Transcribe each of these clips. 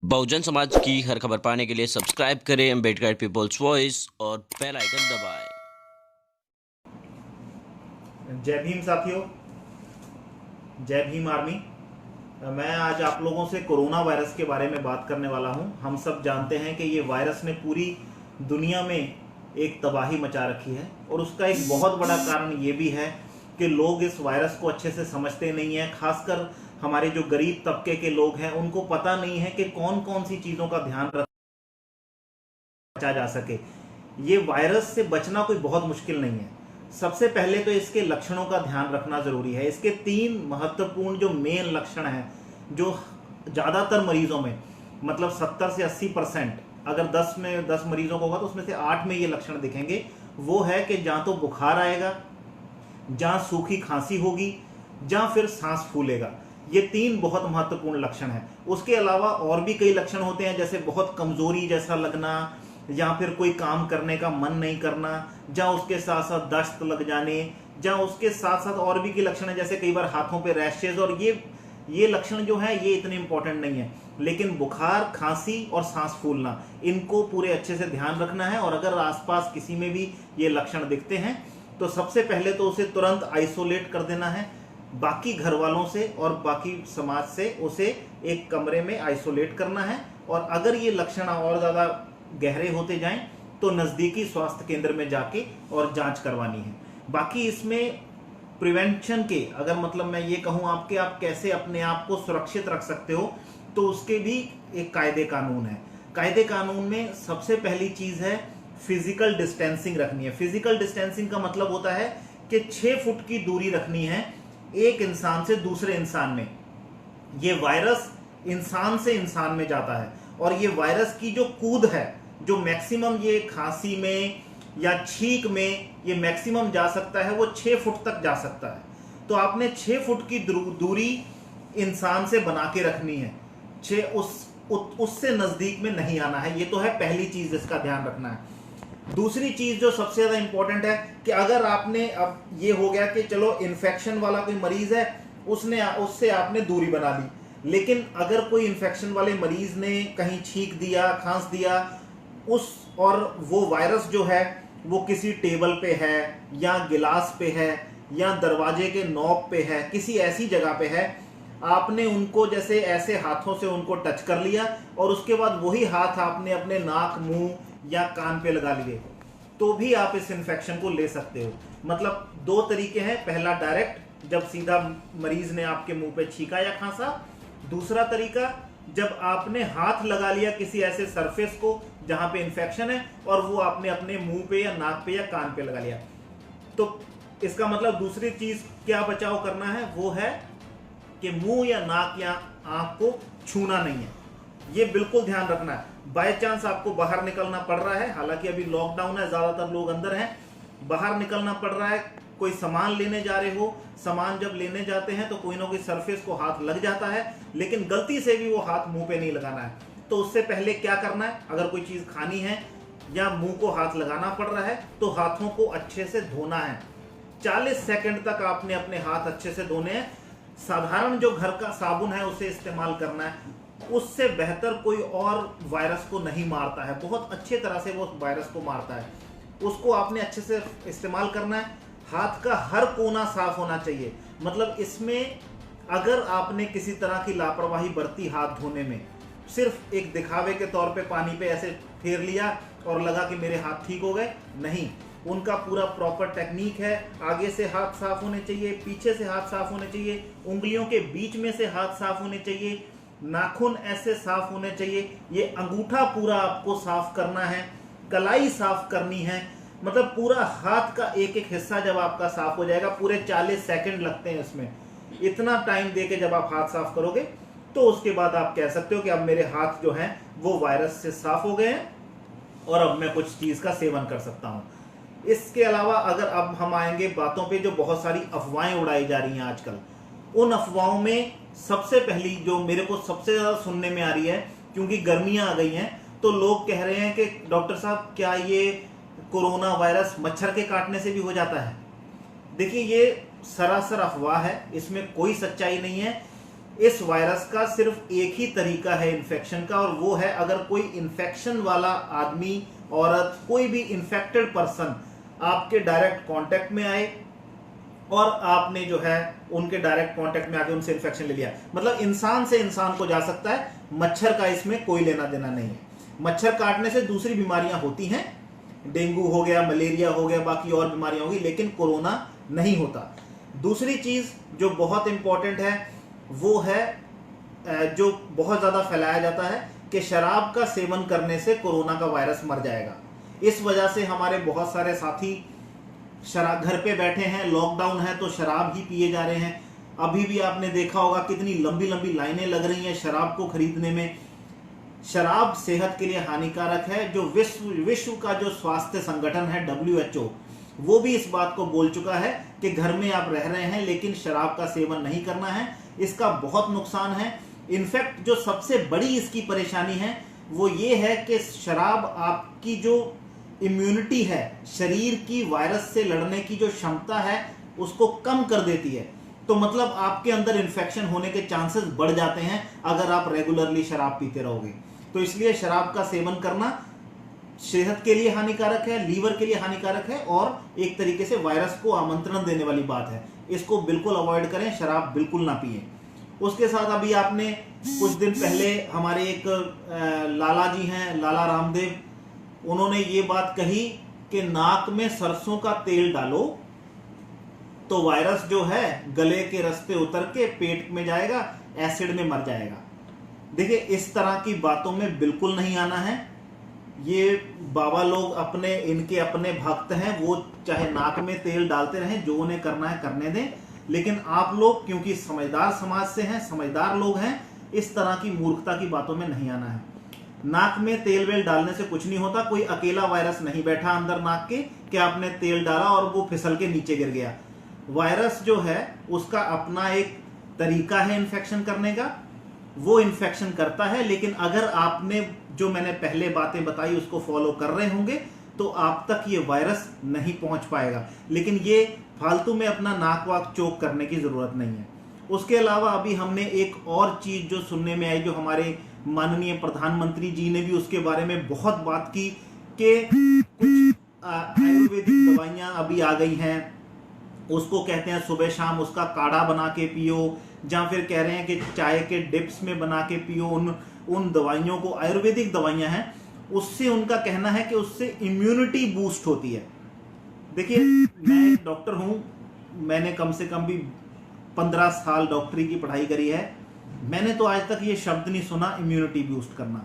बहुजन समाज की हर खबर पाने के लिए सब्सक्राइब करें अम्बेडकर पीपल्स वॉइस और बेल आइकन दबाएं। जय भीम साथियों, जय भीम आर्मी। मैं आज आप लोगों से कोरोना वायरस के बारे में बात करने वाला हूं। हम सब जानते हैं कि ये वायरस ने पूरी दुनिया में एक तबाही मचा रखी है और उसका एक बहुत बड़ा कारण ये भी है कि लोग इस वायरस को अच्छे से समझते नहीं हैं। खासकर हमारे जो गरीब तबके के लोग हैं उनको पता नहीं है कि कौन कौन सी चीज़ों का ध्यान बचा जा सके। ये वायरस से बचना कोई बहुत मुश्किल नहीं है। सबसे पहले तो इसके लक्षणों का ध्यान रखना जरूरी है। इसके 3 महत्वपूर्ण जो मेन लक्षण हैं, जो ज़्यादातर मरीजों में मतलब 70 से 80%, अगर 10 में 10 मरीजों को होगा तो उसमें से 8 में ये लक्षण दिखेंगे। वो है कि जहाँ तो बुखार आएगा, जहाँ सूखी खांसी होगी, जहाँ फिर सांस फूलेगा। ये 3 बहुत महत्वपूर्ण लक्षण हैं। उसके अलावा और भी कई लक्षण होते हैं, जैसे बहुत कमजोरी जैसा लगना या फिर कोई काम करने का मन नहीं करना, जहाँ उसके साथ साथ दस्त लग जाने, जहाँ उसके साथ साथ और भी के लक्षण हैं, जैसे कई बार हाथों पे रैशेज। और ये लक्षण जो है ये इतने इंपॉर्टेंट नहीं है, लेकिन बुखार, खांसी और सांस फूलना, इनको पूरे अच्छे से ध्यान रखना है। और अगर आसपास किसी में भी ये लक्षण दिखते हैं तो सबसे पहले तो उसे तुरंत आइसोलेट कर देना है, बाकी घर वालों से और बाकी समाज से उसे एक कमरे में आइसोलेट करना है। और अगर ये लक्षण और ज़्यादा गहरे होते जाएं तो नज़दीकी स्वास्थ्य केंद्र में जाके और जांच करवानी है। बाकी इसमें प्रिवेंशन के, अगर मतलब मैं ये कहूँ आप कैसे अपने आप को सुरक्षित रख सकते हो, तो उसके भी एक कायदे कानून है। कायदे कानून में सबसे पहली चीज़ है फिजिकल डिस्टेंसिंग रखनी है। फिजिकल डिस्टेंसिंग का मतलब होता है कि 6 फुट की दूरी रखनी है एक इंसान से दूसरे इंसान में। ये वायरस इंसान से इंसान में जाता है और ये वायरस की जो कूद है, जो मैक्सिमम ये खांसी में या छींक में ये मैक्सिमम जा सकता है, वो 6 फुट तक जा सकता है। तो आपने 6 फुट की दूरी इंसान से बना के रखनी है। उससे नजदीक में नहीं आना है। ये तो है पहली चीज, इसका ध्यान रखना है। दूसरी चीज जो सबसे ज्यादा इंपॉर्टेंट है कि अगर आपने, अब ये हो गया कि चलो इन्फेक्शन वाला कोई मरीज है, उससे आपने दूरी बना ली, लेकिन अगर कोई इन्फेक्शन वाले मरीज ने कहीं छींक दिया, खांस दिया, और वो वायरस जो है वो किसी टेबल पे है या गिलास पे है या दरवाजे के नॉब पे है, किसी ऐसी जगह पे है, आपने उनको जैसे ऐसे हाथों से उनको टच कर लिया और उसके बाद वही हाथ आपने अपने नाक, मुंह या कान पे लगा लिए, तो भी आप इस इन्फेक्शन को ले सकते हो। मतलब 2 तरीके हैं। पहला डायरेक्ट, जब सीधा मरीज ने आपके मुंह पे छींका या खांसा। दूसरा तरीका, जब आपने हाथ लगा लिया किसी ऐसे सरफेस को जहां पे इन्फेक्शन है और वो आपने अपने मुंह पे या नाक पे या कान पे लगा लिया। तो इसका मतलब दूसरी चीज क्या बचाव करना है, वो है कि मुंह या नाक या आंख को छूना नहीं है। ये बिल्कुल ध्यान रखना है। बाय चांस आपको बाहर निकलना पड़ रहा है, हालांकि अभी लॉकडाउन है, ज्यादातर लोग अंदर हैं, बाहर निकलना पड़ रहा है, कोई सामान लेने जा रहे हो, सामान जब लेने जाते हैं तो कोई ना कोई सरफेस को हाथ लग जाता है, लेकिन गलती से भी वो हाथ मुंह पे नहीं लगाना है। तो उससे पहले क्या करना है, अगर कोई चीज खानी है या मुंह को हाथ लगाना पड़ रहा है तो हाथों को अच्छे से धोना है। 40 सेकंड तक आपने अपने हाथ अच्छे से धोने हैं। साधारण जो घर का साबुन है उसे इस्तेमाल करना है। उससे बेहतर कोई और वायरस को नहीं मारता है, बहुत अच्छे तरह से वो वायरस को मारता है। उसको आपने अच्छे से इस्तेमाल करना है। हाथ का हर कोना साफ होना चाहिए। मतलब इसमें अगर आपने किसी तरह की लापरवाही बरती हाथ धोने में, सिर्फ एक दिखावे के तौर पे पानी पे ऐसे फेर लिया और लगा कि मेरे हाथ ठीक हो गए, नहीं, उनका पूरा प्रॉपर टेक्निक है। आगे से हाथ साफ होने चाहिए, पीछे से हाथ साफ होने चाहिए, उंगलियों के बीच में से हाथ साफ होने चाहिए, नाखून ऐसे साफ होने चाहिए, ये अंगूठा पूरा आपको साफ करना है, कलाई साफ करनी है। मतलब पूरा हाथ का एक एक हिस्सा जब आपका साफ हो जाएगा, पूरे 40 सेकंड लगते हैं इसमें, इतना टाइम देके जब आप हाथ साफ करोगे तो उसके बाद आप कह सकते हो कि अब मेरे हाथ जो हैं वो वायरस से साफ हो गए हैं और अब मैं कुछ चीज का सेवन कर सकता हूं। इसके अलावा अगर अब हम आएंगे बातों पे, जो बहुत सारी अफवाहें उड़ाई जा रही हैं आजकल, उन अफवाहों में सबसे पहली जो मेरे को सबसे ज्यादा सुनने में आ रही है, क्योंकि गर्मियां आ गई हैं तो लोग कह रहे हैं कि डॉक्टर साहब क्या ये कोरोना वायरस मच्छर के काटने से भी हो जाता है। देखिए, ये सरासर अफवाह है, इसमें कोई सच्चाई नहीं है। इस वायरस का सिर्फ एक ही तरीका है इन्फेक्शन का, और वो है अगर कोई इन्फेक्शन वाला आदमी, औरत, कोई भी इन्फेक्टेड पर्सन आपके डायरेक्ट कांटेक्ट में आए और आपने जो है उनके डायरेक्ट कांटेक्ट में आके उनसे इन्फेक्शन ले लिया। मतलब इंसान से इंसान को जा सकता है, मच्छर का इसमें कोई लेना देना नहीं है। मच्छर काटने से दूसरी बीमारियां होती हैं, डेंगू हो गया, मलेरिया हो गया, बाकी और बीमारियां होगी, लेकिन कोरोना नहीं होता। दूसरी चीज जो बहुत इंपॉर्टेंट है वो है जो बहुत ज्यादा फैलाया जाता है कि शराब का सेवन करने से कोरोना का वायरस मर जाएगा। इस वजह से हमारे बहुत सारे साथी शराब, घर पे बैठे हैं, लॉकडाउन है तो शराब ही पिए जा रहे हैं। अभी भी आपने देखा होगा कितनी लंबी लंबी लाइनें लग रही हैं शराब को खरीदने में। शराब सेहत के लिए हानिकारक है। जो विश्व का जो स्वास्थ्य संगठन है WHO, वो भी इस बात को बोल चुका है कि घर में आप रह रहे हैं लेकिन शराब का सेवन नहीं करना है, इसका बहुत नुकसान है। इनफैक्ट जो सबसे बड़ी इसकी परेशानी है वो ये है कि शराब आपकी जो इम्यूनिटी है, शरीर की वायरस से लड़ने की जो क्षमता है उसको कम कर देती है। तो मतलब आपके अंदर इन्फेक्शन होने के चांसेस बढ़ जाते हैं अगर आप रेगुलरली शराब पीते रहोगे। तो इसलिए शराब का सेवन करना सेहत के लिए हानिकारक है, लीवर के लिए हानिकारक है, और एक तरीके से वायरस को आमंत्रण देने वाली बात है। इसको बिल्कुल अवॉइड करें, शराब बिल्कुल ना पिए। उसके साथ अभी आपने कुछ दिन पहले हमारे एक लाला जी हैं, लाला रामदेव, उन्होंने ये बात कही कि नाक में सरसों का तेल डालो तो वायरस जो है गले के रास्ते उतर के पेट में जाएगा, एसिड में मर जाएगा। देखिए, इस तरह की बातों में बिल्कुल नहीं आना है। ये बाबा लोग इनके अपने भक्त हैं, वो चाहे नाक में तेल डालते रहें, जो उन्हें करना है करने दें, लेकिन आप लोग क्योंकि समझदार समाज से हैं, समझदार लोग हैं, इस तरह की मूर्खता की बातों में नहीं आना है। नाक में तेल वेल डालने से कुछ नहीं होता। कोई अकेला वायरस नहीं बैठा अंदर नाक के कि आपने तेल डाला और वो फिसल के नीचे गिर गया। वायरस जो है उसका अपना एक तरीका है इन्फेक्शन करने का, वो इन्फेक्शन करता है। लेकिन अगर आपने जो मैंने पहले बातें बताई उसको फॉलो कर रहे होंगे तो आप तक ये वायरस नहीं पहुंच पाएगा। लेकिन ये फालतू में अपना नाक वाक चोक करने की जरूरत नहीं है। उसके अलावा अभी हमने एक और चीज जो सुनने में आई, जो हमारे माननीय प्रधानमंत्री जी ने भी उसके बारे में बहुत बात की कि कुछ आयुर्वेदिक दवाइयां अभी आ गई हैं, उसको कहते हैं सुबह शाम उसका काढ़ा बना के पियो, या फिर कह रहे हैं कि चाय के डिप्स में बना के पियो। उन दवाइयों को, आयुर्वेदिक दवाइयां हैं, उससे उनका कहना है कि उससे इम्यूनिटी बूस्ट होती है। देखिए, मैं एक डॉक्टर हूं, मैंने कम से कम भी 15 साल डॉक्टरी की पढ़ाई करी है। मैंने तो आज तक ये शब्द नहीं सुना इम्यूनिटी बूस्ट करना।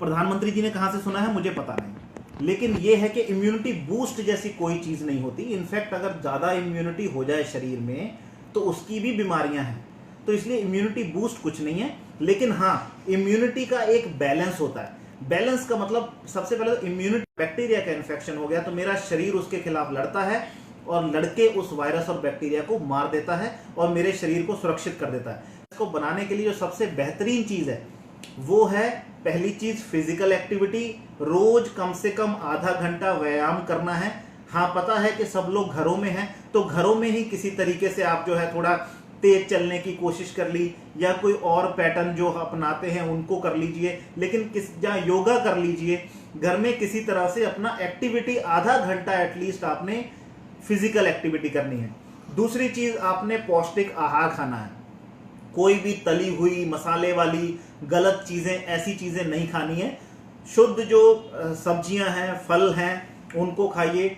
प्रधानमंत्री जी ने कहां से सुना है मुझे पता नहीं, लेकिन ये है कि इम्यूनिटी बूस्ट जैसी कोई चीज नहीं होती। इनफैक्ट अगर ज्यादा इम्यूनिटी हो जाए शरीर में तो उसकी भी बीमारियां हैं। तो इसलिए इम्यूनिटी बूस्ट कुछ नहीं है, लेकिन हाँ, इम्यूनिटी का एक बैलेंस होता है। बैलेंस का मतलब सबसे पहले तो इम्यूनिटी, बैक्टीरिया का इन्फेक्शन हो गया तो मेरा शरीर उसके खिलाफ लड़ता है और लड़के उस वायरस और बैक्टीरिया को मार देता है और मेरे शरीर को सुरक्षित कर देता है। इसको बनाने के लिए जो सबसे बेहतरीन चीज है वो है, पहली चीज फिजिकल एक्टिविटी। रोज कम से कम आधा घंटा व्यायाम करना है। हाँ, पता है कि सब लोग घरों में हैं, तो घरों में ही किसी तरीके से आप जो है थोड़ा तेज चलने की कोशिश कर ली, या कोई और पैटर्न जो अपनाते हैं उनको कर लीजिए, लेकिन जहाँ योगा कर लीजिए। घर में किसी तरह से अपना एक्टिविटी आधा घंटा एटलीस्ट आपने फिजिकल एक्टिविटी करनी है। दूसरी चीज, आपने पौष्टिक आहार खाना है। कोई भी तली हुई, मसाले वाली गलत चीजें, ऐसी चीजें नहीं खानी है। शुद्ध जो सब्जियां हैं, फल हैं, उनको खाइए।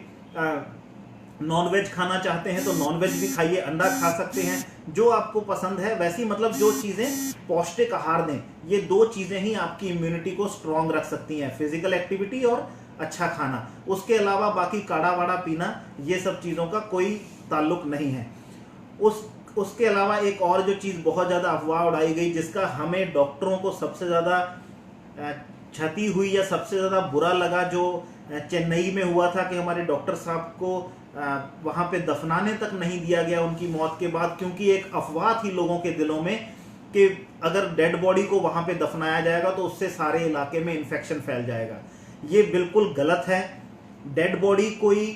नॉनवेज खाना चाहते हैं तो नॉनवेज भी खाइए, अंडा खा सकते हैं, जो आपको पसंद है वैसी, मतलब जो चीजें पौष्टिक आहार दें। ये दो चीजें ही आपकी इम्यूनिटी को स्ट्रांग रख सकती हैं, फिजिकल एक्टिविटी और अच्छा खाना। उसके अलावा बाकी काढ़ा वाड़ा पीना, ये सब चीजों का कोई ताल्लुक नहीं है। उसके अलावा एक और जो चीज बहुत ज्यादा अफवाह उड़ाई गई, जिसका हमें डॉक्टरों को सबसे ज्यादा क्षति हुई या सबसे ज्यादा बुरा लगा, जो चेन्नई में हुआ था कि हमारे डॉक्टर साहब को वहां पे दफनाने तक नहीं दिया गया उनकी मौत के बाद, क्योंकि एक अफवाह थी लोगों के दिलों में कि अगर डेड बॉडी को वहां पे दफनाया जाएगा तो उससे सारे इलाके में इन्फेक्शन फैल जाएगा। ये बिल्कुल गलत है। डेड बॉडी कोई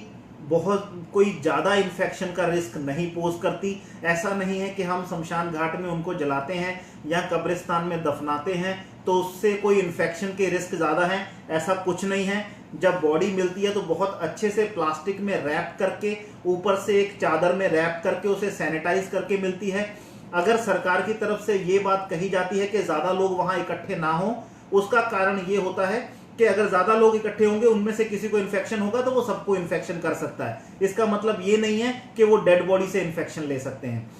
बहुत कोई ज़्यादा इन्फेक्शन का रिस्क नहीं पोज करती। ऐसा नहीं है कि हम शमशान घाट में उनको जलाते हैं या कब्रिस्तान में दफनाते हैं तो उससे कोई इन्फेक्शन के रिस्क ज़्यादा हैं, ऐसा कुछ नहीं है। जब बॉडी मिलती है तो बहुत अच्छे से प्लास्टिक में रैप करके, ऊपर से एक चादर में रैप करके, उसे सैनिटाइज करके मिलती है। अगर सरकार की तरफ से ये बात कही जाती है कि ज़्यादा लोग वहाँ इकट्ठे ना हो, उसका कारण ये होता है कि अगर ज़्यादा लोग इकट्ठे होंगे, उनमें से किसी को इन्फेक्शन होगा तो वो सबको इन्फेक्शन कर सकता है। इसका मतलब ये नहीं है कि वो डेड बॉडी से इन्फेक्शन ले सकते हैं।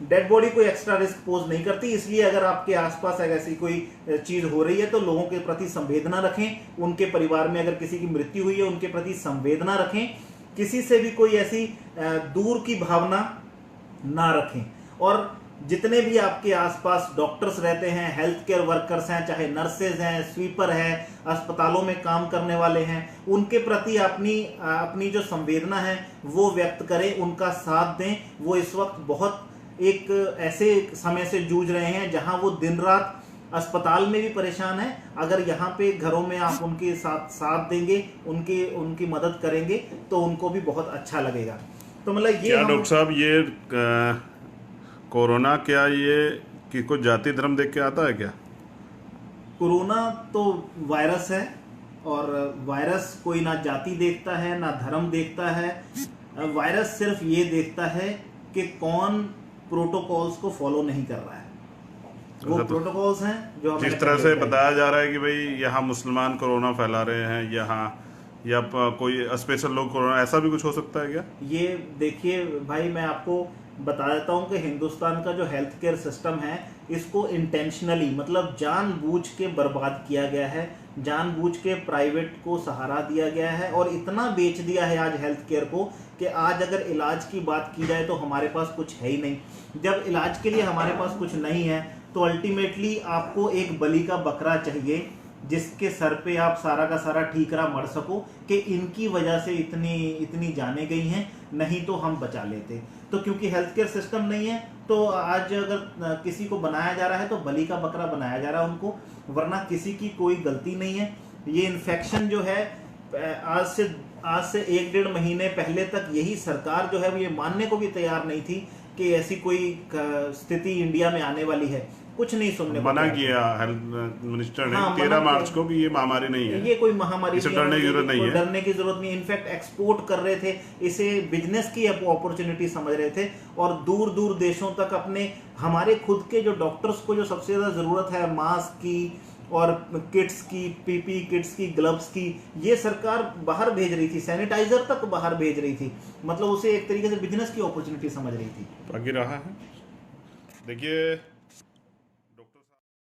डेड बॉडी कोई एक्स्ट्रा रिस्क पोज नहीं करती, इसलिए अगर आपके आसपास ऐसी कोई चीज़ हो रही है तो लोगों के प्रति संवेदना रखें। उनके परिवार में अगर किसी की मृत्यु हुई है, उनके प्रति संवेदना रखें। किसी से भी कोई ऐसी दूर की भावना ना रखें। और जितने भी आपके आसपास डॉक्टर्स रहते हैं, हेल्थ केयर वर्कर्स हैं, चाहे नर्सेज हैं, स्वीपर हैं, अस्पतालों में काम करने वाले हैं, उनके प्रति अपनी जो संवेदना है वो व्यक्त करें, उनका साथ दें। वो इस वक्त बहुत एक ऐसे समय से जूझ रहे हैं जहां वो दिन रात अस्पताल में भी परेशान है। अगर यहाँ पे घरों में आप उनके साथ देंगे, उनकी मदद करेंगे तो उनको भी बहुत अच्छा लगेगा। तो मतलब ये डॉक्टर साहब, ये कोरोना क्या ये किसको जाति धर्म देख के आता है क्या? कोरोना तो वायरस है और वायरस कोई ना जाति देखता है ना धर्म देखता है। वायरस सिर्फ ये देखता है कि कौन प्रोटोकॉल्स को फॉलो नहीं कर रहा है। वो प्रोटोकॉल्स हैं जो जिस तरह से बताया जा रहा है कि भाई यहाँ मुसलमान कोरोना फैला रहे हैं, यहाँ या कोई स्पेशल लोग कोरोना, ऐसा भी कुछ हो सकता है क्या? ये देखिए भाई, मैं आपको बता देता हूँ कि हिंदुस्तान का जो हेल्थ केयर सिस्टम है, इसको इंटेंशनली मतलब जानबूझ के बर्बाद किया गया है, जानबूझ के प्राइवेट को सहारा दिया गया है और इतना बेच दिया है आज हेल्थ केयर को कि आज अगर इलाज की बात की जाए तो हमारे पास कुछ है ही नहीं। जब इलाज के लिए हमारे पास कुछ नहीं है तो अल्टीमेटली आपको एक बलि का बकरा चाहिए जिसके सर पे आप सारा का सारा ठीकरा मर सको कि इनकी वजह से इतनी जाने गई हैं, नहीं तो हम बचा लेते। तो क्योंकि हेल्थ केयर सिस्टम नहीं है तो आज अगर किसी को बनाया जा रहा है तो बलि का बकरा बनाया जा रहा है उनको, वरना किसी की कोई गलती नहीं है। ये इन्फेक्शन जो है आज से 1-1.5 महीने पहले तक यही सरकार जो है वो ये मानने को भी तैयार नहीं थी कि ऐसी कोई स्थिति इंडिया में आने वाली है। कुछ नहीं सुनने मना किया हेल्थ मिनिस्टर ने 13 मार्च को कि ये महामारी नहीं है, ये कोई महामारी नहीं, डरने की जरूरत नहीं है, डरने की जरूरत नहीं। इनफैक्ट एक्सपोर्ट कर रहे थे, इसे बिजनेस की अपॉर्चुनिटी समझ रहे थे और दूर दूर देशों तक अपने हमारे खुद के जो डॉक्टर्स को जो सबसे ज्यादा जरूरत है मास्क की और किट्स की, पीपी किट्स की, ग्लव्स की, ये सरकार बाहर भेज रही थी, सैनिटाइजर तक बाहर भेज रही थी। मतलब उसे एक तरीके से बिजनेस की अपॉर्चुनिटी समझ रही थी। बाकी रहा है देखिए